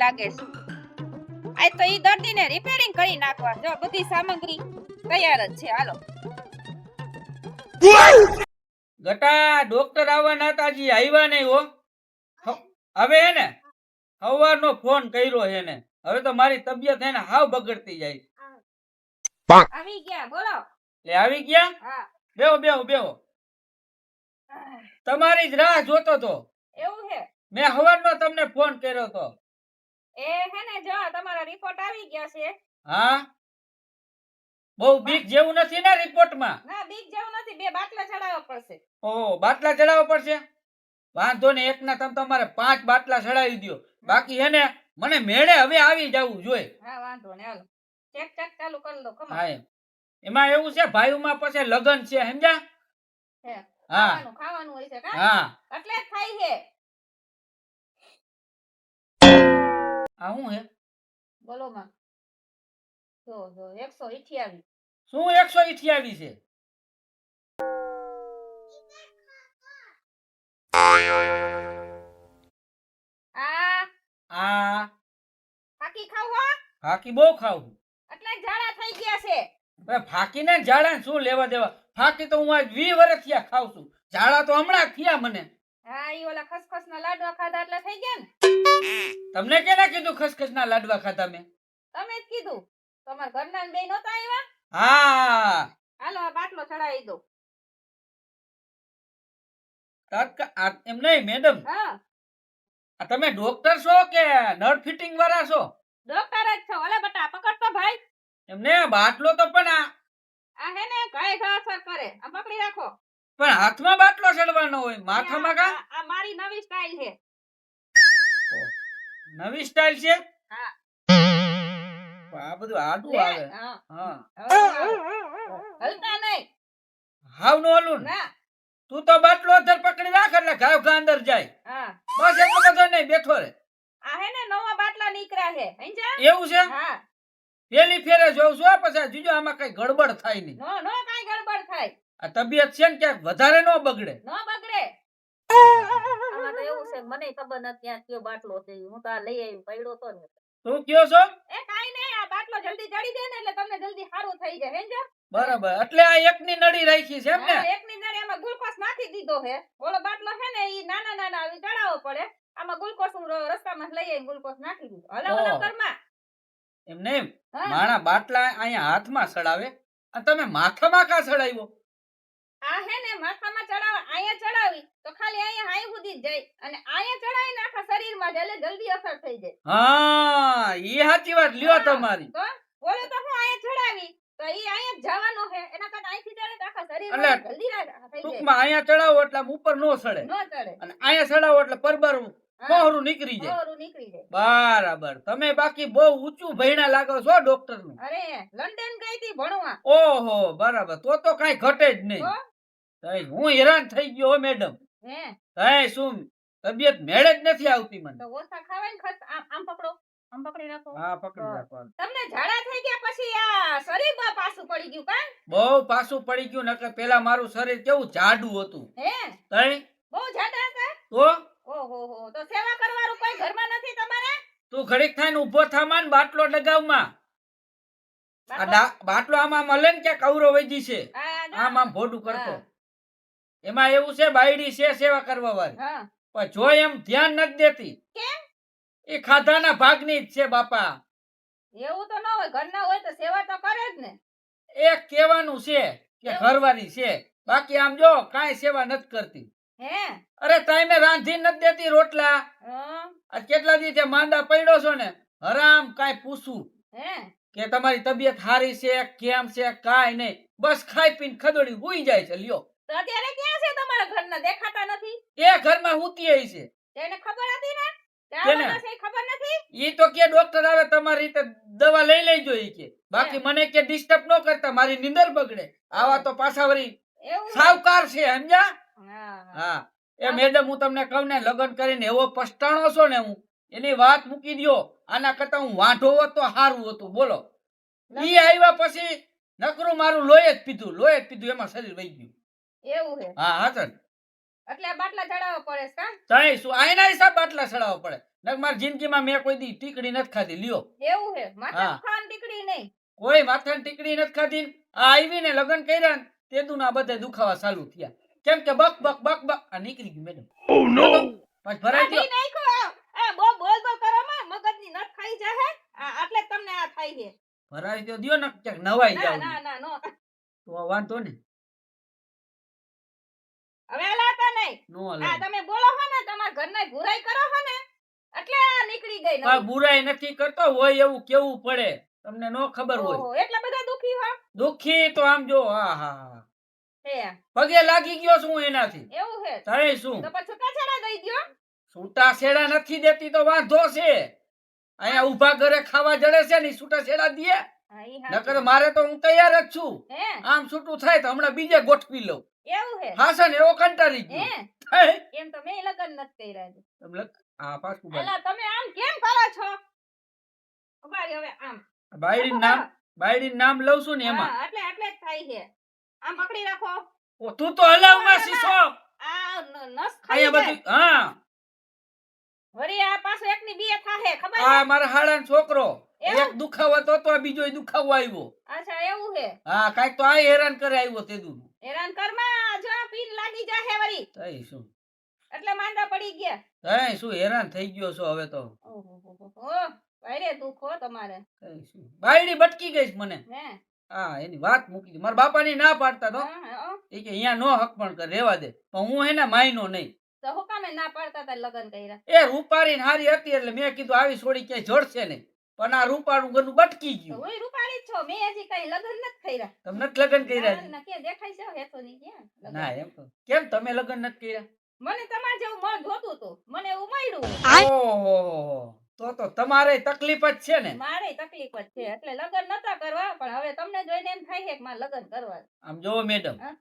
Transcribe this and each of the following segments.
લાગે છે. આ તો ઈ દર્દીને રિપેરિંગ કરી નાખવા. જો બધી સામગ્રી તૈયાર જ છે. હાલો. ગટા ડોક્ટર આવવાના હતા, હજી આવ્યા નહીં હો. હવે હે ને સવારનો ફોન કર્યો એને. હવે તો મારી તબિયત હે ને હાવ બગડતી જાય. આવી ગયા બોલો. એ આવી ગયા? હા. બેહો બેહો બેહો. તમારી જ રાહ જોતો તો. એવું છે. મેં સવારનો તમને ફોન કર્યો તો. એ હે ને જો તમારા રિપોર્ટ આવી ગયા છે. હા, બહુ બીક જેવું નથી ને રિપોર્ટમાં? ના બીક જેવું નથી. 2 બાટલા ચડાવવા પડશે. ઓહો, બાટલા ચડાવવા પડશે? વાંધો ને, એકના તમે તમારે 5 બાટલા ચડાવી દો. બાકી હે ને મને મેળે હવે આવી જવું જોઈએ. હા વાંધો ને. હાલો ચેક ચેક ચાલુ કરી લો. કમા. હા, એમાં એવું છે ભાઈઓમાં પછી લગન છે, સમજ્યા? હે હા ખાવાનું હોય છે કા? હા. એટલે જ થાય છે. આ શું હે? બોલો માં. જો 128. શું 128 છે? આ ફાકી ખાવ હો? ફાકી બહુ ખાવું. એટલે ઝાડા થઈ ગયા છે. હવે ફાકીને ઝાડા શું લેવા દેવા? ફાકી તો હું આજ 20 વર્ષ થયા ખાઉં છું. ઝાડા તો હમણાં થયા મને. હા ઈ ઓલા ખસખસના લાડવા ખાધા એટલે થઈ ગયા ને. તમને કેને કીધું ખસખસના લાડવા ખાધા મેં? તમે જ કીધું. તમાર ઘરના બે નહોતા આવ્યા? હા. હાલો આ બાટલો ચડાવી દો. એમ નહીં મેડમ, હા આ તમે ડોક્ટર છો કે નળ ફિટિંગ વાળા છો? ડોક્ટર જ છો. ઓલે બટા પકડ તો ભાઈ. એમને બાટલો તો પણ આ હે ને કાય ઘા અસર કરે. આ પકડી રાખો. પણ હાથમાં બાટલો ચડવાનો હોય, માથામાં કા? આ મારી નવી સ્ટાઈલ છે. નવી સ્ટાઈલ છે? હા આ બધું આડું આવે. હા હા, હલતા નહીં. હાવ નો હલું ને? ના તું તો બાટલો અધર પકડી રાખ એટલે ઘાવ ઘા અંદર જાય. હા બસ એટલો બધો નહીં, બેઠો રે. આ હે ને નવા બાટલા નીકળ્યા છે. સમજ્યા? એવું છે? હા પેલી ફેરે જોઉં છું, પછી જીજો આમાં કઈ ગડબડ થાય નહીં. નો નો કાઈ ગડબડ થાય. આ તબિયત છે ને ક્યાંક વધારે નો બગડે. નો બગડે. આમાં તો એવું છે મને ખબર નથી ત્યાં કયો બાટલો છે. હું તો આ લઈ આવી પડ્યો તો ને. તું કયો છો? એ કાઈ નહીં. આ બાટલો જલ્દી ચડી દે ને એટલે તમને જલ્દી સારું થઈ જાય. સમજ્યા? બરાબર, એટલે આ એકની નળી રાખી છે એમ ને? હા, એકની નળી આમાં ગ્લુકોઝ નાખી દીધો છે. ઓલો બાટલો છે ને ઈ નાના નાના આવી ચડાવવો પડે. આમાં ગ્લુકોઝ હું રસ્તામાં લઈ આવીને ગ્લુકોઝ નાખી દીધો. Hello hello કરમાં. એમ નહીં, હા. માણા બાટલા અહીંયા હાથમાં ચડાવે અને તમે માથામાં કા ચડાવ્યો? આ હે ને માથામાં ચડાવ અહીંયા ચડાવી તો ખાલી અહીંયા હાઈ સુધી જ જાય અને અહીંયા ચડાવીને આખા શરીરમાં જાય એટલે જલ્દી અસર થઈ જાય. હા, ઈ સાચી વાત લ્યો હા. તમારી. તો બોલે તો હું અહીંયા ચડાવી તો ઈ અહીંયા જ જવાનો છે. એના કરતા અહીંથી ચડે તો આખા એટલે શરીરમાં જલ્દી થઈ જાય. ટૂંકમાં અહીંયા ચડાવો એટલે આમ ઉપર નો સડે, નો ચડે. અને અહીંયા ચડાવો એટલે પરબરું મોહરું નીકળી જાય. ઓરું નીકળી જાય. બરાબર. તમે બાકી બહુ ઊંચું ભણ્યા લાગો છો ડોક્ટર નું. અરે લંડન ગઈ હતી ભણવા. ઓહો, બરાબર. તો કઈ ઘટે જ નહીં. તો? તઈ હું હેરાન થઈ ગયો હો મેડમ. હે તઈ શું તબિયત મેળે જ નથી આવતી મને. તો ઓછા ખાવાય ને આમ પકડો. આમ પકડી રાખો. હા, પકડી રાખો. તમને ઝાડા થઈ ગયા પછી આ શરીરમાં પાછું પડી ગયું કા? બહુ પાછું પડી ગયું. નકર પેલા મારું શરીર કેવું જાડું હતું. હે તઈ બહુ ઝાડા હતા. તો ઓહો હો તો સેવા કરવાનું કોઈ ઘરમાં નથી તમારે? તું ઘડીક થઈને ઊભો થામાં ને બાટલો લગાવમાં. બાટલો આમાં મળે ને ક્યાંક કવરો વૈજી છે, આમ આમ ભોડું કરતો. એમાં એવું છે બાયડી છે સેવા કરવા વાળી, હા પણ જો એમ ધ્યાન નથી દેતી. કેમ? એ ખાધાના ભાગની જ છે બાપા. એવું તો ન હોય. ઘરના હોય તો સેવા તો કરે જ ને. એક કહેવાનું છે કે ઘરવાળી છે, બાકી આમ જો કાંઈ સેવા નથી કરતી. હે અરે ટાઈમે રાંધી નથી દેતી રોટલા. આ કેટલા દી માંદા પડ્યો છો ને, હરામ કાંઈ પૂછું હે કે તમારી તબિયત સારી છે કેમ છે, કાંઈ નહીં. બસ ખાઈ પીને ખદોડી હુઈ જાય છે. લ્યો, તો અત્યારે ક્યાં છે તમારા ઘરના? દેખાતા નથી. એ ઘરમાં હુતી આવી છે. તેને ખબર હતી ને કેને? ખબર નથી. ઈ તો કે ડોક્ટર આવે તમારી રીતે દવા લઈ લેજો ઈ કે, બાકી મને કે ડિસ્ટર્બ ન કરતા, મારી નીંદર બગડે. આવા તો પાછા વળી એવું સાવકાર છે, સમજ્યા? હા હા, એ મેડમ હું તમને કહું ને, લગ્ન કરીને એવો પસ્તાણો છો ને, હું એની વાત મૂકી દ્યો. આના કરતા હું વાંઢો હોત તો સારું હતું. બોલો, ઈ આવ્યા પછી નકરું મારું લોહી જ પીધું, એમાં શરીર વહી ગયું. એવું છે. હા હા સર. એટલે આ બાટલા ચડાવવા પડે છે કા? તઈ શું આયના હિસાબ બાટલા ચડાવવા પડે? નક મારી જિંદગીમાં મેં કોઈ દી ટીકડી નથી ખાધી લ્યો એવું હે માથા હા. ખાવાની ટીકડી નહીં. કોઈ માથાની ટીકડી નથી ખાધી આ આવીને લગ્ન કર્યા ને તેદું ના બધે દુખાવા ચાલુ થયા કેમ કે બક બક બક બક આ નીકળી ગયું મેડમ પછી ભરાઈ ગયો કાઢી નાખ્યો. આ બહુ બોલ બોલ કરો માં મગજની નસ ખાઈ જાહે. એટલે જ તમને આ થાય છે. ભરાઈ તો દ્યો ને ક્યાંક નવાઈ ના જાવ ના ના નો. તો વાંધો ને હવે હલાતા નહીં. નો આ હલાય. તમે બોલો છો ને તમારા ઘરના બુરાઈ કરો છો ને એટલે આ નીકળી ગઈ આ નવી. બુરાઈ નથી કરતો હોય એવું કેવું પડે તમને નો ખબર હોય ઓહો એટલા બધા દુખી હો. દુખી તો આમ જો હા હા હે પગે લાગી ગયો છું એનાથી એવું હે તારે શું તો પછી છૂટાછેડા દઈ દ્યો. છૂટા છેડા નથી દેતી તો વાંધો છે અહીંયા ઊભા ઘરે ખાવા જડે છે ને ઈ છૂટા છેડા દે હા ઈ નકર હાચું. મારે તો હું તૈયાર જ છું હે આમ છૂટું થાય તો હમણાં બીજે ગોઠવી લઉં એવું હે હાસન એવો કંટાળી ગયો હે હે? એમ તો મેં લગન નથી કર્યા છે. તમે આ પાછું બોલો. એલા તમે આમ કેમ કરો છો? ઉભારી હવે આમ બાયડીનું નામ લઉં છું ને એમાં હા, એટલે જ થાય છે. આમ પકડી રાખો. ઓ, તું તો હલાવમાં શીશો આ નસ ખાઈ અહીંયા જાય. બધું હા વળી આ પાછો એકની બે થાહે ખબર આ છે? મારા હાડાનો છોકરો એવું? એક દુખાવો તો આ બીજો દુખાવો આવ્યો અચ્છા એવું હે. હા કાંઈક તો આ હેરાન કરે આવ્યો તેદું હેરાન કરમાં જો પીન લાગી જાહે વળી. તઈ શું એટલે માંદા પડી ગયા. તઈ શું હેરાન થઈ ગયો છો હવે તો ઓહો ભાઈરે દુખ હો તમારે. તઈ શું બાયડી બટકી ગઈ છે મને હે હા એની વાત મૂકી દીધી. મારા બાપાની ના પાડતા તો હા. એ કે અહીંયા નો હક પણ કર રહેવા દે પણ હું એને માયનો નહીં તો હું કામે ના પાડતા તા લગન કર્યા? એ રૂપારી હારી હતી એટલે મેં કીધું આવી છોડી ક્યાંય જડશે નહીં પણ આ રૂપારું ગનું બટકી તો ગયું હું રૂપાળી જ છો. મેં હજી કઈ લગન નથી કર્યા. તમને નથી લગ્ન કર્યા હજી? ના, કે દેખાય છે હેતો ની ક્યાં લગન? ના એમ તો કેમ તમે લગ્ન નથી કર્યા મને તમારે જેવું મન જોતું હતું. મને એવું મળ્યું. ઓહો તો તમારે તકલીફ જ છે ને મારે તકલીફ જ છે એટલે લગન નતા કરવા પણ હવે તમને જોઈને એમ થાય છે કે મારે લગન કરવા. આમ જોવો મેડમ હા?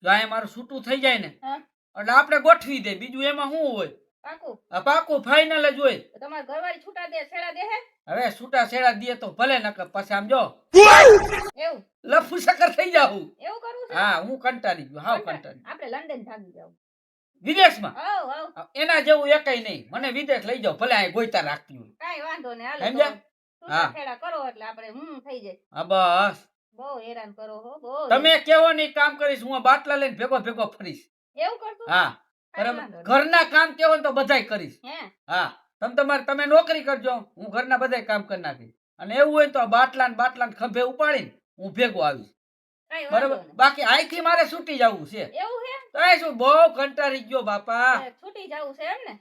જો આ મારું છૂટું થઈ જાય ને હા? એટલે આપણે ગોઠવી દે બીજું એમાં શું હોય પાકું? આ પાકું ફાઇનલ જ હોય તો તમારા ઘરવાળી છૂટા દે છેડા દે હે? હવે છૂટા છેડા દે તો ભલે નકર પછી આમ જો એવું લફુ સકર થઈ જાવું એવું કરવું છે? હા હું કંટાળી ગયો હાવ કંટાળી આપણે લંડન ભાગી જાવ. વિદેશમાં આવ એના જેવું એકાઈ નહીં મને વિદેશ લઈ જાઓ ભલે અહીં ગોઈતા રાખતી હોય કાઈ વાંધો નહીં. હાલો સમજ્યા? તો હા. છૂટા છેડા કરો એટલે આપણે થઈ જાય. હા બસ બહુ હેરાન કરો હો બહુ. તમે કેવો નહીં કામ કરીશ હું આ બાટલા લઈને ભેગો ભેગો ફરીશ એવું કરતું? હા કાંઈ બરાબર વાંધો નહીં. ઘરના કામ કેવો ને તો બધાય કરીશ હે હા તમે નોકરી કરજો હું ઘરના બધાય કામ કરી નાખીશ અને એવું હોય તો આ બાટલા ને ખંભે ઉપાડીને હું ભેગો આવીશ કાઈ વાંધો બરાબર નહીં. બાકી અહીંથી મારે છૂટી જવું છે એવું હે? તો એ શું બહુ કંટાળી ગયો બાપા છૂટી જવું છે એમ ને?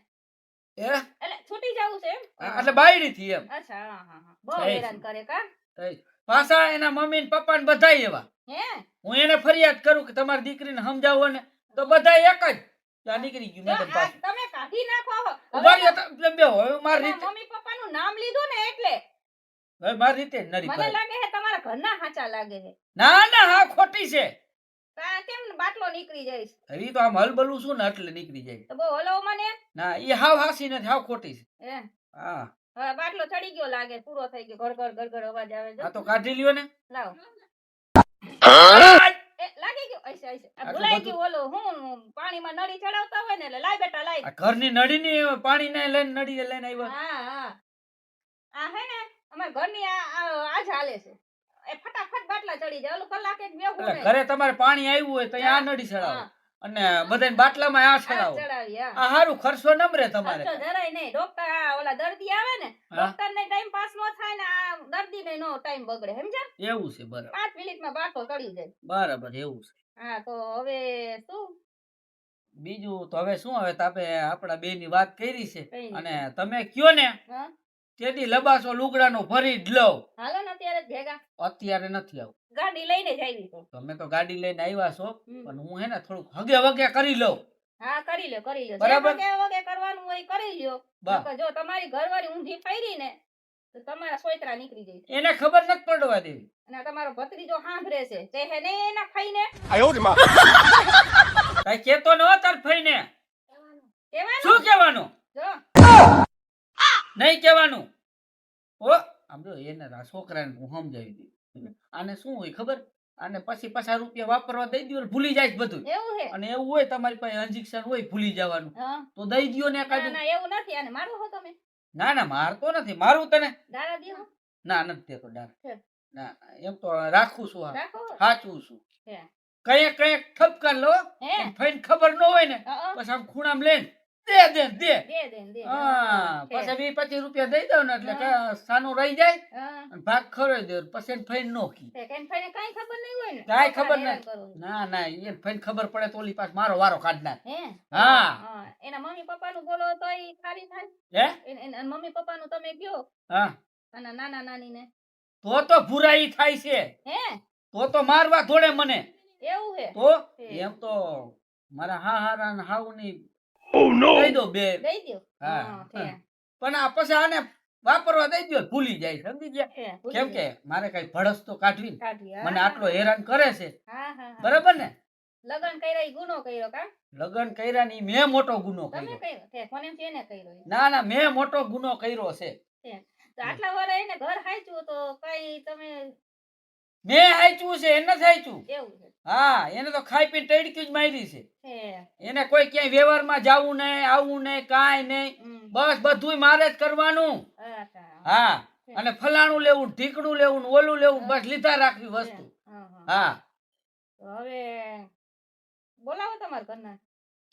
એ એટલે છૂટી જવું છે એમ? એટલે બાયડી થી એમ અચ્છા હા. બહુ થઈ હેરાન છે. કરે કા? પાછા એના મમ્મી ને પપ્પા ને બધાય એવા હે હું એને ફરિયાદ કરું કે તમારી દીકરીને સમજાવો ને તો બધા એક જ ત્યાં નીકળી ગયું જો મેડમ આ પાછું તમે કાઢી નાખો હો. ઉભા હવે રહ્યો તમે બેહો. હવે મારી રીતે મમ્મી પપ્પાનું નામ લીધું ને એટલે હવે મારી રીતે જ નરી મને પાડે. લાગે છે તમારા ઘરના હાચા લાગે છે. ના ના હા ખોટી છે તો આ કેમ બાટલો નીકળી જાય છે? હવે ઈ તો આમ હલબલું છું ને એટલે નીકળી જાય તો બહુ હલો મને. ના એ હાવ હાસી નથી હાવ ખોટી છે હે હા હવે બાટલો ચડી ગયો લાગે. પૂરો થઈ ગયો. ગળગળ ગળગળ અવાજ આવે છે. આ તો કાઢી લ્યો ને લાવો. આજ! એ લાગી ગયો. આઈસે આ આટલું ભૂલાઈ બધું? ગયું ઓલો હું પાણીમાં નળી ચડાવતા હોય ને એટલે લાય બેટા લાય. આ ઘરની નળીની પાણી ને લઈને નળીએ લઈને આવ્યા હા આ હે ને અમારા ઘરની આ જ હાલે છે. એ ફટાફટ બાટલા ચડી જાય. ઓલું કલાક એક બેહું એટલે નહીં. ઘરે તમારે પાણી આવ્યું હોય તો અહીંયા આ નળી ચડાવો હા. અને બધાને બાટલામાં આ આ ચડાવો ચડાવી હા. આ હારું ખર્ચો નમરે તમારે ખર્ચો જરાય નહીં. ડોક્ટર આ ઓલા દર્દી આવે ને હા. ડોક્ટર ને ટાઈમ પાસ નો થાય ને આ દર્દી ને નો ટાઈમ બગડે સમજ્યા? એવું છે બરાબર 5 મિનિટમાં બાટલો ચડી જાય. બરાબર એવું છે હા તો હવે શું બીજું તો હવે શું હવે તો આપણે આપણા બે ની વાત કરી છે કઈ નહીં. અને તમે કયો ને હા તેથી લબાસો લુગડાનો ભરી જ લઉં હાલો ને અત્યારે જ ભેગા અત્યારે નથી આવું ગાડી લઈને જ આવી તો. તમે તો ગાડી લઈને આવ્યા છો હમ. પણ હું હે ને થોડુંક હગે વગે કરી લઉં હા કરી લ્યો જે બરાબર. વગે વગે કરવાનું હોય એ કરી લ્યો. બા નકર જો તમારી ઘરવાળી ઊંધી ફરી ને તો તમારા સોયત્રા નીકળી જાય. એને ખબર નથી પડવા દેવી અને આ તમારો ભત્રીજો સાંભળે છે તે હે ને એના ખાઈને કઈ કેતો ન તાર ફઈને કહેવાનું શું કહેવાનું જો નહીં કહેવાનું ઓ આમ જો એને આ છોકરાને હું સમજાવી દઉં આને શું હોય ખબર આને પછી પાછા રૂપિયા વાપરવા દઈ દો ભૂલી જાય છે બધું એવું હે અને એવું હોય તમારી પાસે ઇન્જેક્શન હોય ભૂલી જવાનું હા તો દઈ દ્યો ને ના કાઢું ના એવું નથી. અને મારું હો તમે ના ના મારતો નથી, મારું તને દાડા દીધો ના નથી દેતો ડાર. છે. ના એમ તો રાખું છું, હા, રાખો સાચું છું. છે. કઈક કઈક ઠપકાર લો, હે ફઈને ખબર ન હોય ને અ, બસ આમ ખૂણામાં લઈને દે દે દે. દે હા છે. પછી 20-25 રૂપિયા દઈ દઉં ને એટલે સાનું રહી જાય હા અને ભાગ ખવડાવી દે પછી એને ફઈને નો કી. તે કેમ ફઈને કાંઈ ખબર નહીં હોય ને કાંઈ ખબર હેરાન નહીં. કરવું. ના ના એને ફઈને ખબર પડે તો ઓલી પાછ મારો વારો કાઢ નાખ. હે હા. હા એના મમ્મી પપ્પાનું બોલો તો ઈ ખારી થાય હે એના મમ્મી પપ્પાનું તમે કયો હા અને નાના નાનીને તો ભૂરાઈ થાય છે, હે તો મારવા થોડે મને એવું હે તો હે. એમ તો મારા હારા ને હાવની Oh no! દઈ દો બે. દઈ દ્યો હા, હા છે હા. પણ આ પછી આને વાપરવા દઈ દો ભૂલી જાય, સમજી ગયા? છે કેમ કે મારે કઈ ભડસ તો કાઢવી ને. કાઢી હા મને આટલો હેરાન કરે છે, હા હા બરાબર ને? લગન કર્યા ઈ ગુનો કર્યો કા લગ્ન કર્યા ની મેં મોટો ગુનો તમે કર્યો. કર્યો તે મને એને કર્યો ઈ. ના ના મેં મોટો ગુનો કર્યો છે. તો આટલા વર એને ઘર હાચ્યું તો કઈ તમે મેં હાચ્યું છે, એને નથી હાચ્યું. એવું છે હા એને તો ખાઈ પીને ટડકી જ મારી છે. છે એને કોઈ ક્યાંય વ્યવહારમાં જાવું નહીં, આવવું નહીં, કાંઈ નહીં. હમ. બસ બધુંય મારે જ કરવાનું. અચ્છા. હા અને ફલાણું લેવું, ઢીકડું લેવું, ઓલું લેવું, બસ લીધા રાખવી વસ્તુ. હા, હા. હા તો હવે બોલાવો તમારા ઘરના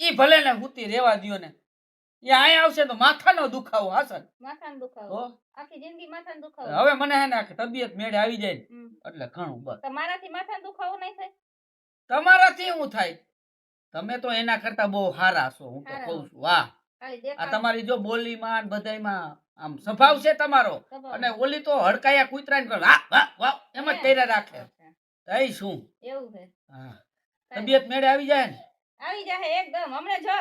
ઈ ભલે ને હુતી રેવા દ્યો ને. એ અહીંયા આવશે તો માથાનો દુખાવો હાસન. માથાનો દુખાવો તો આખી જિંદગી માથાનો દુખાવો હવે મને હે ને આ તબિયત મેળે આવી જાય ને હમ. એટલે ઘણું બસ. તો મારાથી માથાનો દુખાવો નહીં થાય તમારાથી શું થાય? તમે તો એના કરતા બહુ હારા છો, હું તો હારા. કહું છું. વાહ, ખાલી આ દેખાવ તમારી જો બોલીમાં ને બધાયમાં આમ સ્વભાવ છે તમારો. સ્વભાવ. અને ઓલી તો હડકાયા કૂતરાને કરે વાહ વાહ વાહ એમ જ કર્યા રાખે. અચ્છા. તઈ શું? એવું છે હા તબિયત મેળે આવી જાય ને. આવી જાહે એકદમ હમણે જો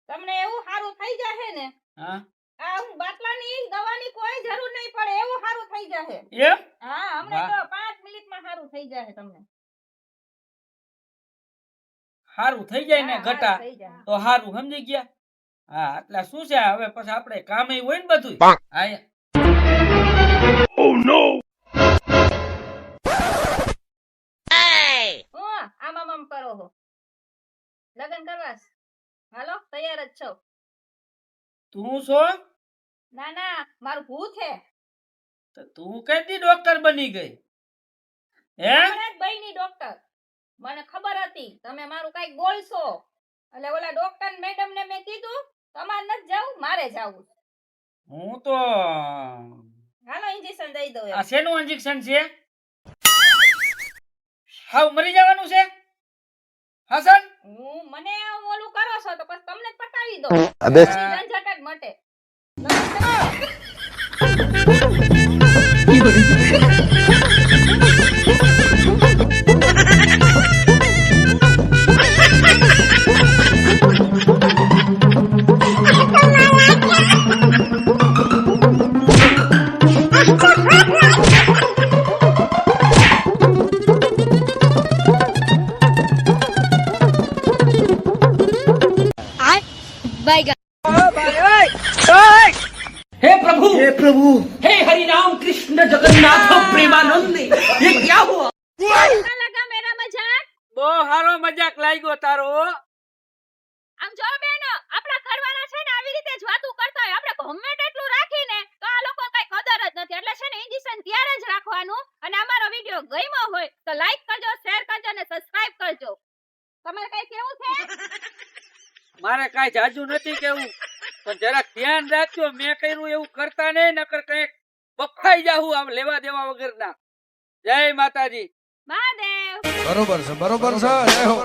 તમને એવું સારું થઈ જાહે ને હા આ હું બાટલાની દવાની કોઈ જરૂર નહીં પડે એવું સારું થઈ જાહે એમ? હા હમણે વાહ. તો 5 મિનિટમાં સારું થઈ જાહે તમને હારું થઈ જાય ને હા, ઘટા સારું થઈ જાહે. તો હારું, સમજી ગયા? હા એટલે શું છે હવે પછી આપણે કામે હોય ને બધું. પાંખ. હા Oh no! આમ કરો હો લગન કરવા છે? હાલો તૈયાર જ છો? તું છો? ના ના મારું ભૂત છે તો તું કઈથી ડોક્ટર બની ગઈ? હે હમણાં જ બઈની ડોક્ટર મને ખબર હતી તમે મારું કઈક બોલશો એટલે ઓલા ડોક્ટર મેડમ ને મેં કીધું તમારે નથી જાવું મારે જાવું હું તો હાલો ઇન્જેક્શન દઈ દઉં આ શેનું ઇન્જેક્શન છે? હાવ મરી જવાનું છે હાસન? હું મને ઓલું કરો છો તો પછી તમને જ પટાવી દો અબે ઝંઝટ જ મટે हे प्रभु हे हरि राम कृष्ण जगन्नाथ प्रेमानंद ये क्या हुआ કેવા લાગા મેરા મજાક બહુ સારો મજાક લાગ્યો તારો. આમ જો બેનો આપણા ઘરવાળા છે ને આવી રીતે જ વાતું કરતા હોય આપણે ગમે તેટલું રાખીને તો આ લોકો કઈ કદર જ નથી એટલે છે ને ઇન્જેક્શન ત્યારે જ રાખવાનું અને અમારો વિડિયો ગમ્યો હોય તો લાઈક કરજો શેર કરજો અને સબસ્ક્રાઇબ કરજો તમારે કઈ કેવું છે મારે કાંઈ જાજુ નથી કેવું પણ જરાક ધ્યાન રાખજો, મેં કર્યું એવું કરતા નહીં નકર કઈક બફાઈ જાહું આમ લેવા દેવા વગરના. જય માતાજી. મહાદેવ બરોબર છે જય હો